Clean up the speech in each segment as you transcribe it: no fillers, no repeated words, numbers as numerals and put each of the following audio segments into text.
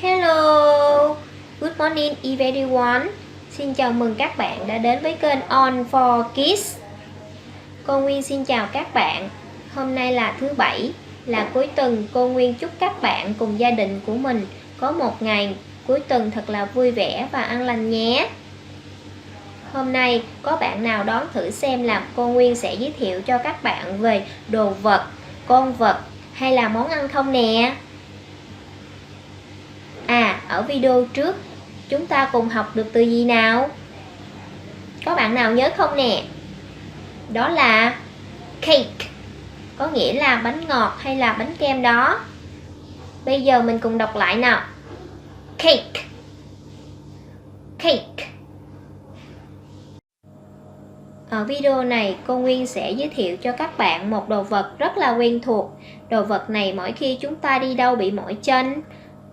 Hello, good morning everyone. Xin chào mừng các bạn đã đến với kênh On for Kids. Cô Nguyên xin chào các bạn. Hôm nay là thứ Bảy, là cuối tuần. Cô Nguyên chúc các bạn cùng gia đình của mình có một ngày cuối tuần thật là vui vẻ và an lành nhé. Hôm nay có bạn nào đoán thử xem là cô Nguyên sẽ giới thiệu cho các bạn về đồ vật, con vật hay là món ăn không nè? Ở video trước chúng ta cùng học được từ gì nào? Có bạn nào nhớ không nè? Đó là cake, có nghĩa là bánh ngọt hay là bánh kem đó. Bây giờ mình cùng đọc lại nào. Cake, cake. Ở video này cô Nguyên sẽ giới thiệu cho các bạn một đồ vật rất là quen thuộc. Đồ vật này mỗi khi chúng ta đi đâu bị mỏi chân,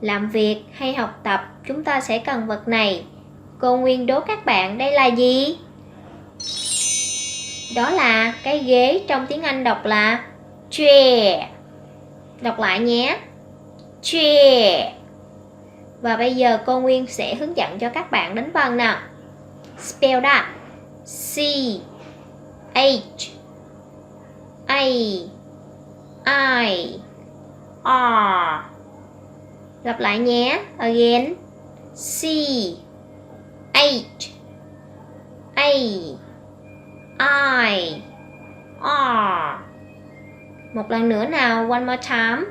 làm việc hay học tập, chúng ta sẽ cần vật này. Cô Nguyên đố các bạn đây là gì? Đó là cái ghế, trong tiếng Anh đọc là chair. Đọc lại nhé. Chair. Và bây giờ cô Nguyên sẽ hướng dẫn cho các bạn đánh vần nào. Spell that. C H A I R. Lặp lại nhé. Again. C H A I R. Một lần nữa nào. One more time.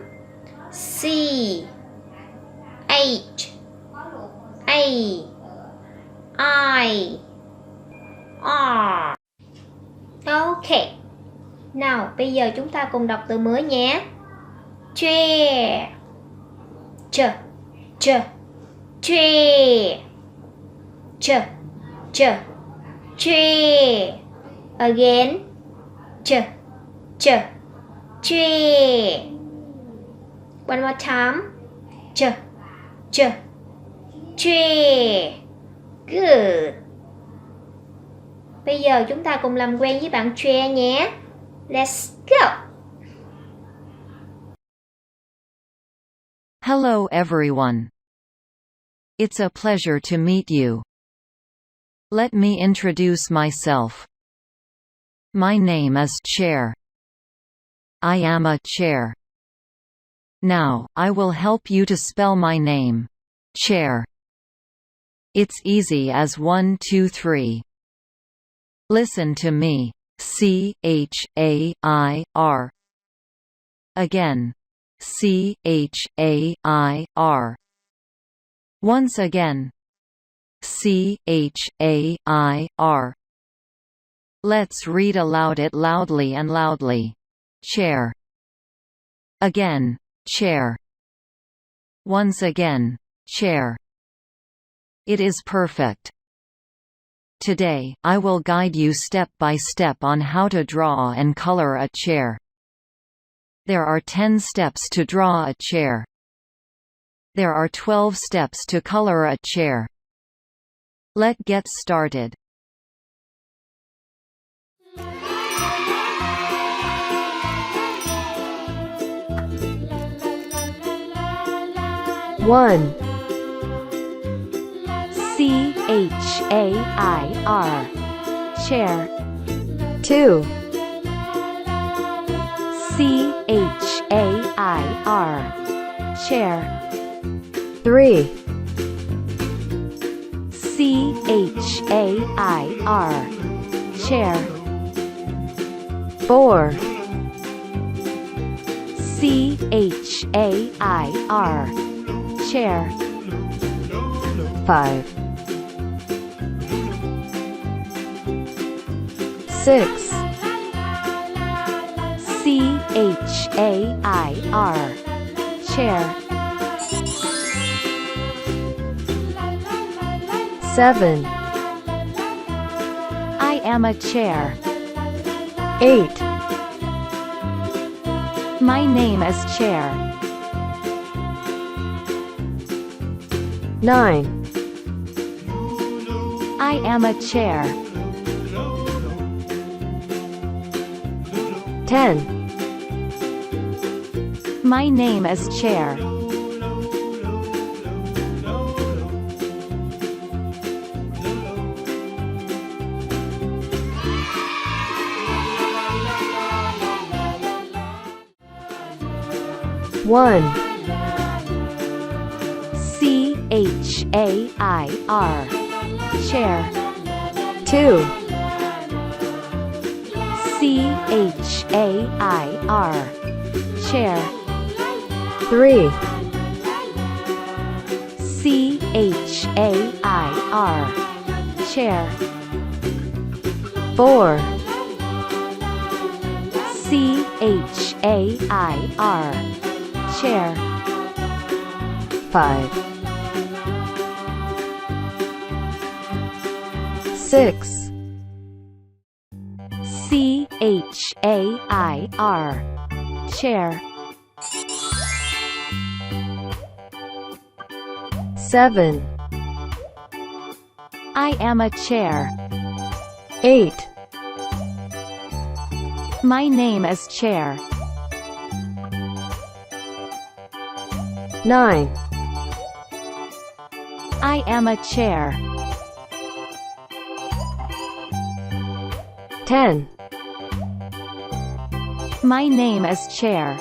C H A I R. Ok. Nào, bây giờ chúng ta cùng đọc từ mới nhé. Chair. Ch, ch, chair. Ch, ch, chair. Again. Ch, ch, chair. One more time. Ch, ch, chair. Good. Bây giờ chúng ta cùng làm quen với bạn chair nhé. Let's go. Hello everyone. It's a pleasure to meet you. Let me introduce myself. My name is Chair. I am a chair. Now, I will help you to spell my name. Chair. It's easy as 1, 2, 3. Listen to me. C-H-A-I-R. Again. C-H-A-I-R. Once again. C-H-A-I-R. Let's read aloud it loudly and loudly. Chair. Again, chair. Once again, chair. It is perfect. Today, I will guide you step by step on how to draw and color a chair. There are 10 steps to draw a chair. There are 12 steps to color a chair. Let's get started. One. C-H-A-I-R. Chair. 2. C-H-A-I-R. Chair. 3. C-H-A-I-R. Chair. 4. C-H-A-I-R. Chair. 5. 6. C-H-A-I-R. Chair. 7. I am a chair. 8. My name is Chair. 9. I am a chair. 10. My name is Chair. One, C-H-A-I-R. Chair. two, C-H-A-I-R. Chair. three, C-H-A-I-R. Chair. four, C-H-A-I-R. Chair. five, six, C-H-A-I-R. Chair. seven, I am a chair. eight, My name is Chair. nine, I am a chair. 10, My name is Chair.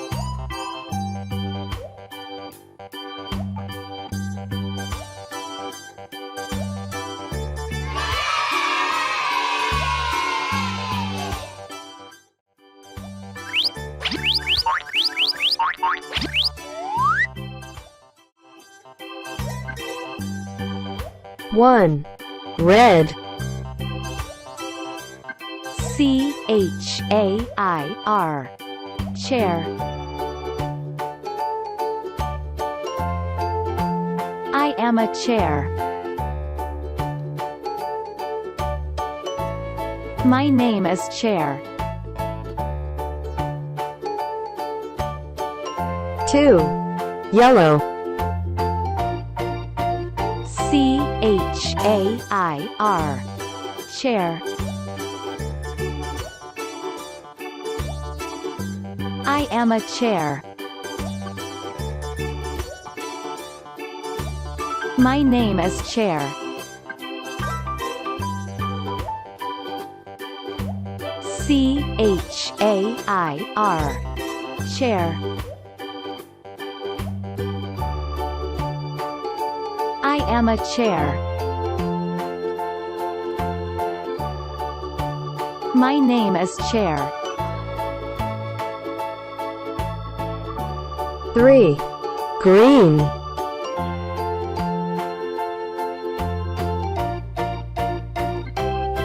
one, red, C-H-A-I-R. Chair. I am a chair. My name is Chair. two, yellow, C-H-A-I-R. Chair. I am a chair. My name is Chair. C-H-A-I-R. Chair. I am a chair. My name is Chair. three, green,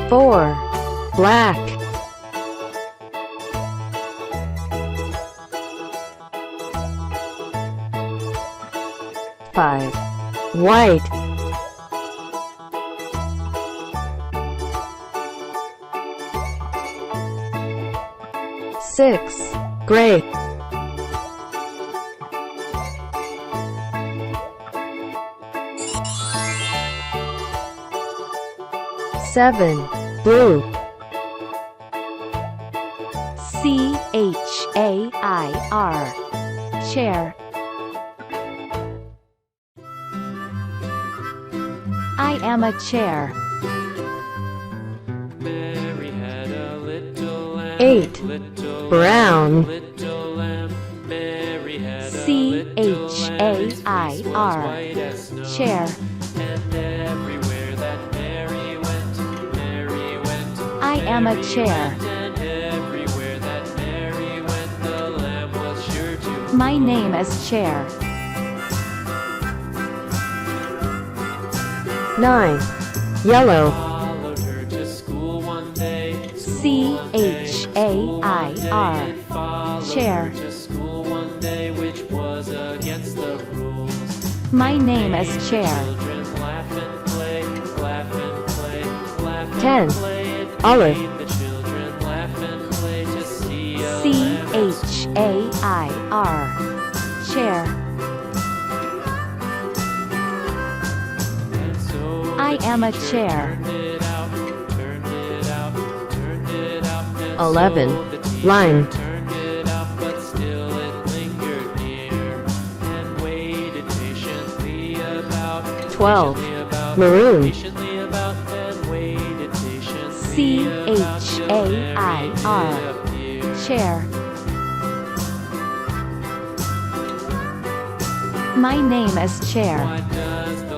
four, black, five, white, six, gray, seven, blue, C-H-A-I-R. Chair. I am a chair. Mary had a little lamb, eight, little brown, little lamb. Mary had a little lamb, it was C-H-A-I-R. white as snow. Chair. And everywhere that Mary went, I am a chair. and everywhere that Mary went, the lamb was sure to. My name is Chair. nine, yellow, Followed her to school one day. C-H-A-I-R. Followed Chair. her to school one day, which was against the rules. My name is Chair. Children laugh and play, laugh and play, laugh and 10, play. It olive, made the children laugh and play to see a lamb. C-H-A-I-R. Chair. And so I the am a teacher chair. Turned it out, turned it out, turned it out. And 11, so the teacher lime, turned it out, but still it lingered near. 12. patiently about, Maroon. patiently about, and waited patiently about till there C-H-A-I-R. it appeared. Chair. My name is Chair. Why does